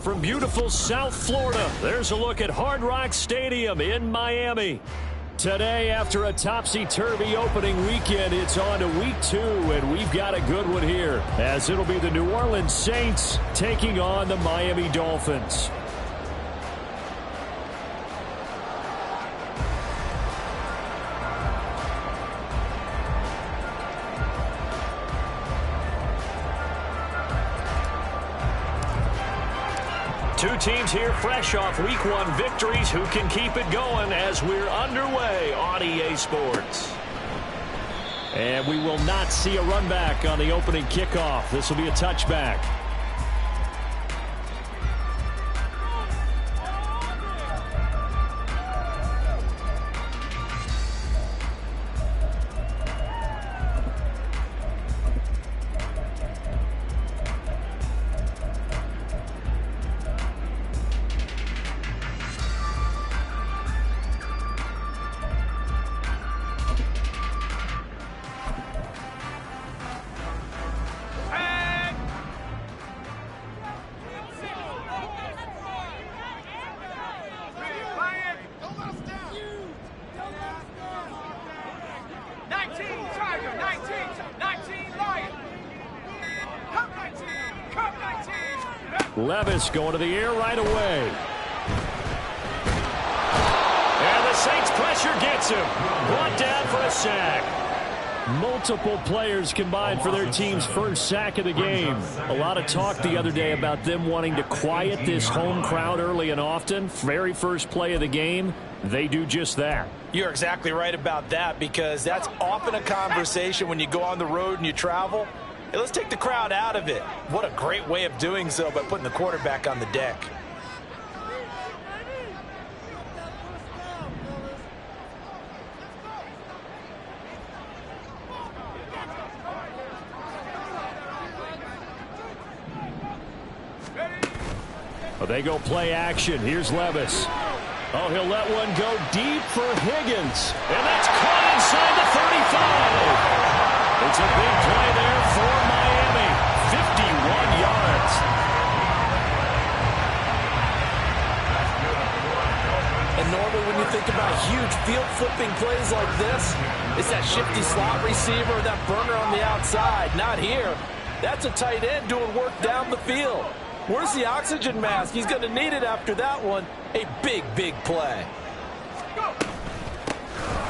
from beautiful South Florida, there's a look at Hard Rock Stadium in Miami. Today, after a topsy-turvy opening weekend, it's on to week 2, and we've got a good one here, as it'll be the New Orleans Saints taking on the Miami Dolphins. Two teams here fresh off Week 1 victories who can keep it going as we're underway on EA Sports. And we will not see a run back on the opening kickoff. This will be a touchback. Levis going to the air right away. And the Saints pressure gets him. Brought down for a sack. Multiple players combined for their team's first sack of the game. A lot of talk the other day about them wanting to quiet this home crowd early and often. Very first play of the game, they do just that. You're exactly right about that, because that's often a conversation when you go on the road and you travel. Hey, let's take the crowd out of it. What a great way of doing so by putting the quarterback on the deck. Well, they go play action. Here's Levis. Oh, he'll let one go deep for Higgins. And that's caught inside the 35. It's a big play there for Miami. 51 yards. And normally when you think about huge field-flipping plays like this, it's that shifty slot receiver, that burner on the outside. Not here. That's a tight end doing work down the field. Where's the oxygen mask? He's going to need it after that one. A big, big play.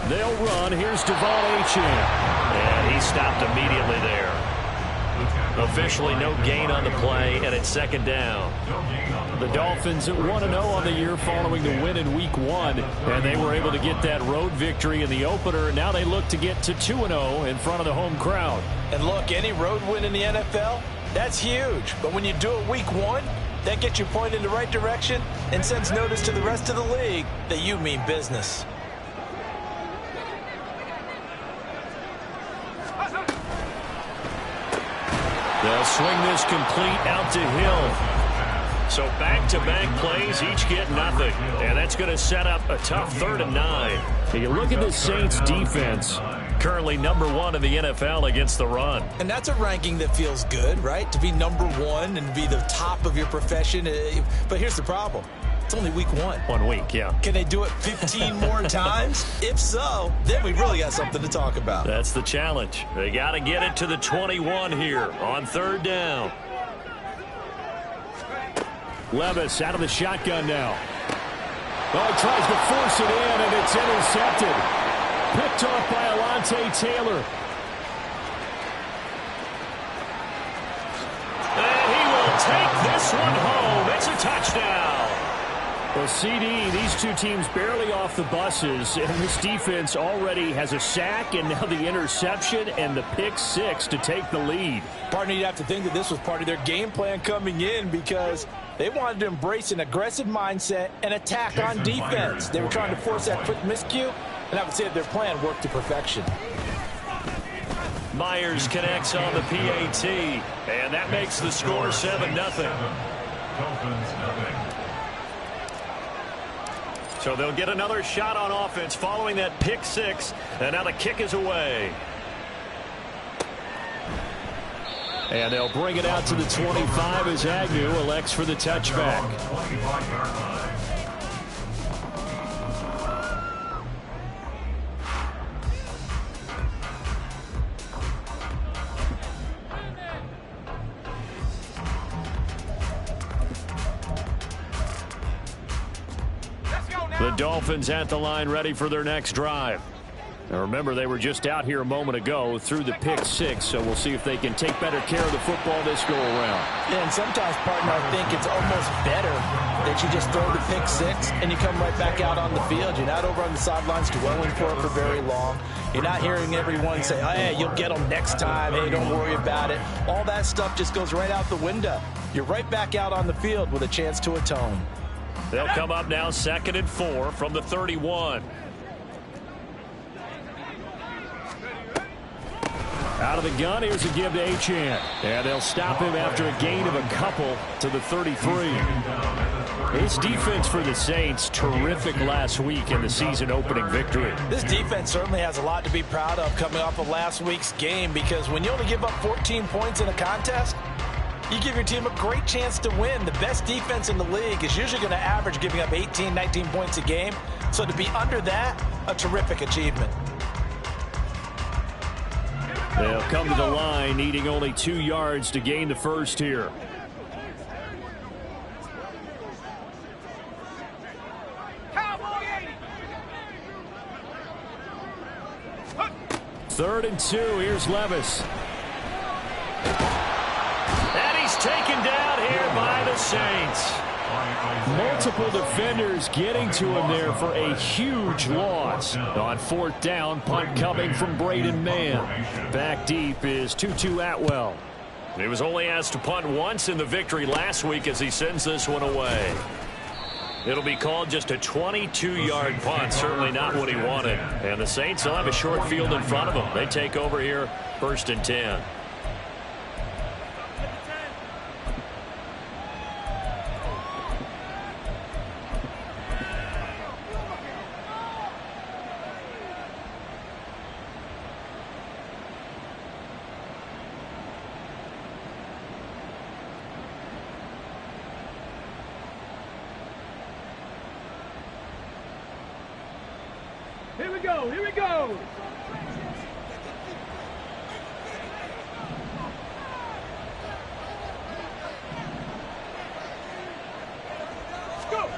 They'll run. Here's Devon Achane. And he stopped immediately there. Officially no gain on the play, and it's second down. The Dolphins at 1-0 on the year following the win in Week 1, and they were able to get that road victory in the opener. Now they look to get to 2-0 in front of the home crowd. And look, any road win in the NFL, that's huge. But when you do it Week 1, that gets you pointed in the right direction and sends notice to the rest of the league that you mean business. They'll swing this complete out to Hill. So back-to-back plays, each get nothing. And that's going to set up a tough 3rd and 9. You look at the Saints defense, currently number 1 in the NFL against the run. And that's a ranking that feels good, right? To be number 1 and be the top of your profession. But here's the problem. It's only week 1. 1 week, yeah. Can they do it 15 more times? If so, then we really got something to talk about. That's the challenge. They got to get it to the 21 here on 3rd down. Levis out of the shotgun now. Oh, he tries to force it in, and it's intercepted. Picked off by Alontae Taylor. And he will take this one home. It's a touchdown. Well, CD, these two teams barely off the buses, and this defense already has a sack and now the interception and the pick 6 to take the lead. Partner, you'd have to think that this was part of their game plan coming in, because they wanted to embrace an aggressive mindset and attack on defense. They were trying to force that quick miscue, and I would say that their plan worked to perfection. Myers connects on the PAT, and that makes the score 7-0. Dolphins, nothing. So they'll get another shot on offense following that pick 6, and now the kick is away. And they'll bring it out to the 25 as Agnew elects for the touchback. The Dolphins at the line ready for their next drive. Now remember, they were just out here a moment ago through the pick six, so we'll see if they can take better care of the football this go around. Yeah, and sometimes, partner, I think it's almost better that you just throw the pick six and you come right back out on the field. You're not over on the sidelines dwelling for it for very long. You're not hearing everyone say, oh, hey, you'll get them next time. Hey, don't worry about it. All that stuff just goes right out the window. You're right back out on the field with a chance to atone. They'll come up now 2nd and 4 from the 31. Out of the gun, here's a give to Achane. And they'll stop him after a gain of a couple to the 33. His defense for the Saints, terrific last week in the season-opening victory. This defense certainly has a lot to be proud of coming off of last week's game, because when you only give up 14 points in a contest, you give your team a great chance to win. The best defense in the league is usually going to average giving up 18, 19 points a game. So to be under that, a terrific achievement. They'll come to the line, needing only 2 yards to gain the first here. Third and 2, here's Levis. And he's taken down here by the Saints. Multiple defenders getting to him there for a huge loss. On 4th down, punt coming from Braden Mann. Back deep is Tutu Atwell. He was only asked to punt once in the victory last week as he sends this one away. It'll be called just a 22-yard punt, certainly not what he wanted. And the Saints will have a short field in front of them. They take over here, 1st and 10. Here we go, here we go. Let's go.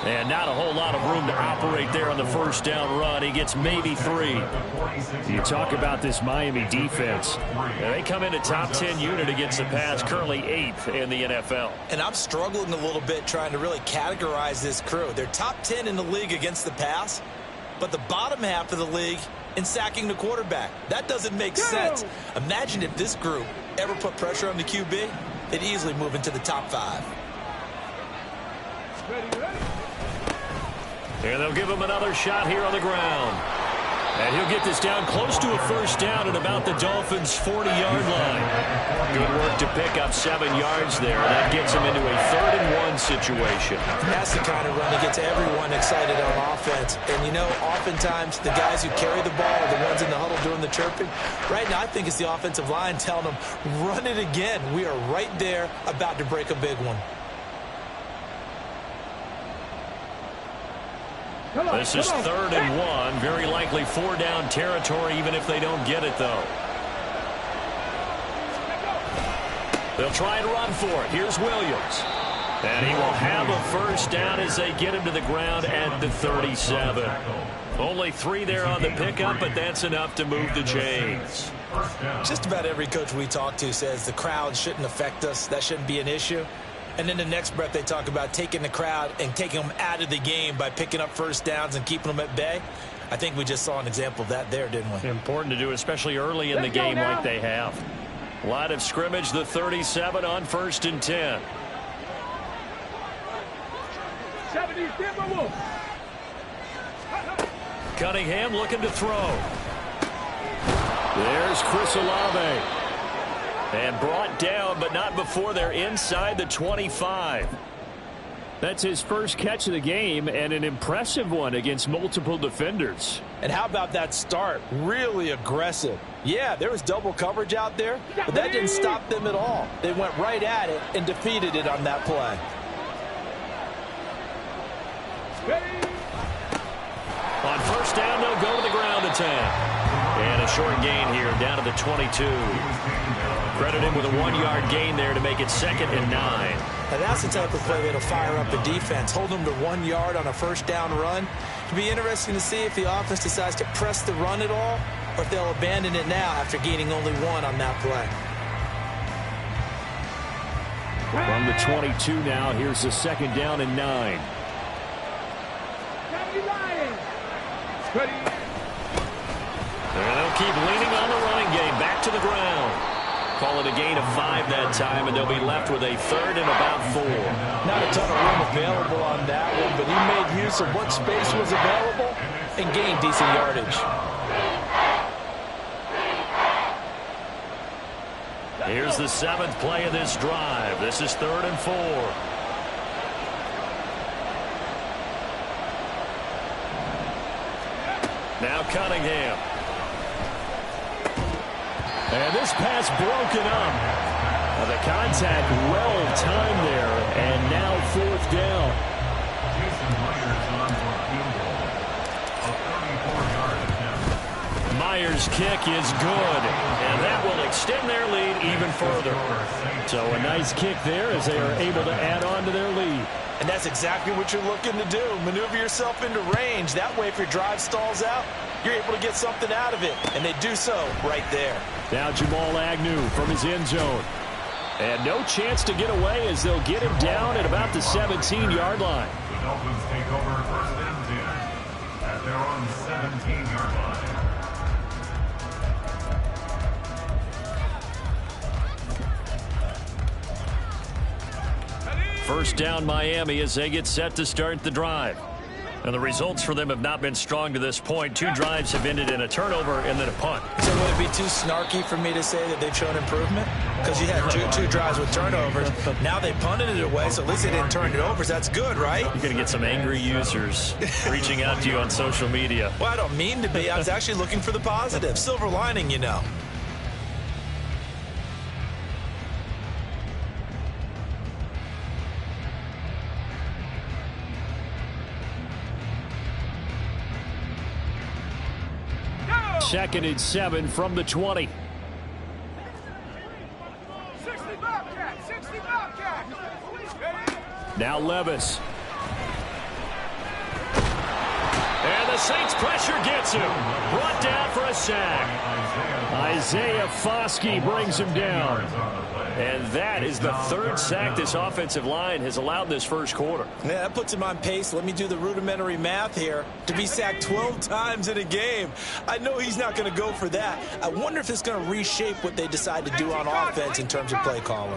And not a whole lot of room to operate there on the 1st down run. He gets maybe 3. You talk about this Miami defense. They come in a top 10 unit against the pass, currently 8th in the NFL. And I'm struggling a little bit trying to really categorize this crew. They're top 10 in the league against the pass, but the bottom half of the league in sacking the quarterback. That doesn't make sense. Imagine if this group ever put pressure on the QB, they'd easily move into the top 5. Ready. And they'll give him another shot here on the ground. And he'll get this down close to a 1st down at about the Dolphins' 40-yard line. Good work to pick up 7 yards there. That gets him into a 3rd and 1 situation. That's the kind of run that gets everyone excited on offense. And, you know, oftentimes the guys who carry the ball are the ones in the huddle doing the chirping. Right now, I think it's the offensive line telling them, run it again. We are right there about to break a big one. This is 3rd and 1. Very likely 4-down territory, even if they don't get it, though. They'll try and run for it. Here's Williams. And he will have a 1st down as they get him to the ground at the 37. Only 3 there on the pickup, but that's enough to move the chains. Just about every coach we talk to says the crowd shouldn't affect us. That shouldn't be an issue. And then the next breath they talk about taking the crowd and taking them out of the game by picking up 1st downs and keeping them at bay. I think we just saw an example of that there, didn't we? Important to do, especially early in the game like they have. Line of scrimmage, the 37 on 1st and 10. Cunningham looking to throw. There's Chris Olave. And brought down, but not before they're inside the 25. That's his first catch of the game, and an impressive one against multiple defenders. And how about that start? Really aggressive. Yeah, there was double coverage out there, but that didn't stop them at all. They went right at it and defeated it on that play. On first down, they'll go to the ground attack. And a short gain here, down to the 22. Credit him with a 1-yard gain there to make it 2nd and 9. Now that's the type of play that'll fire up the defense. Hold them to 1 yard on a first down run. It'll be interesting to see if the offense decides to press the run at all, or if they'll abandon it now after gaining only 1 on that play. From the 22 now, here's the 2nd down and 9. And they'll keep leaning on the running game. Back to the ground. Call it a gain of 5 that time, and they'll be left with a 3rd and about 4. Not a ton of room available on that one, but he made use of what space was available and gained decent yardage. Here's the 7th play of this drive. This is 3rd and 4. Now Cunningham. And this pass broken up. The contact well timed there, and now 4th down. Myers' kick is good, and that will extend their lead even further. So a nice kick there as they are able to add on to their lead. And that's exactly what you're looking to do. Maneuver yourself into range. That way, if your drive stalls out, you're able to get something out of it. And they do so right there. Now Jamal Agnew from his end zone. And no chance to get away as they'll get him down at about the 17-yard line. The Dolphins take over 1st and 10 at their own 17-yard line. First down Miami as they get set to start the drive. And the results for them have not been strong to this point. 2 drives have ended in a turnover and then a punt. So would it be too snarky for me to say that they've shown improvement? Because you had two drives with turnovers. Now they punted it away, so at least they didn't turn it over. So that's good, right? You're going to get some angry users reaching out to you on social media. Well, I don't mean to be. I was actually looking for the positive. Silver lining, you know. Second and 7 from the 20. 60 Bobcat, 60 Bobcat. Now Levis. And the Saints pressure gets him. Brought down for a sack. Isaiah Foskey brings him down. And that is the 3rd sack this offensive line has allowed this first quarter. Yeah, that puts him on pace. Let me do the rudimentary math here. To be sacked 12 times in a game. I know he's not going to go for that. I wonder if it's going to reshape what they decide to do on offense in terms of play calling.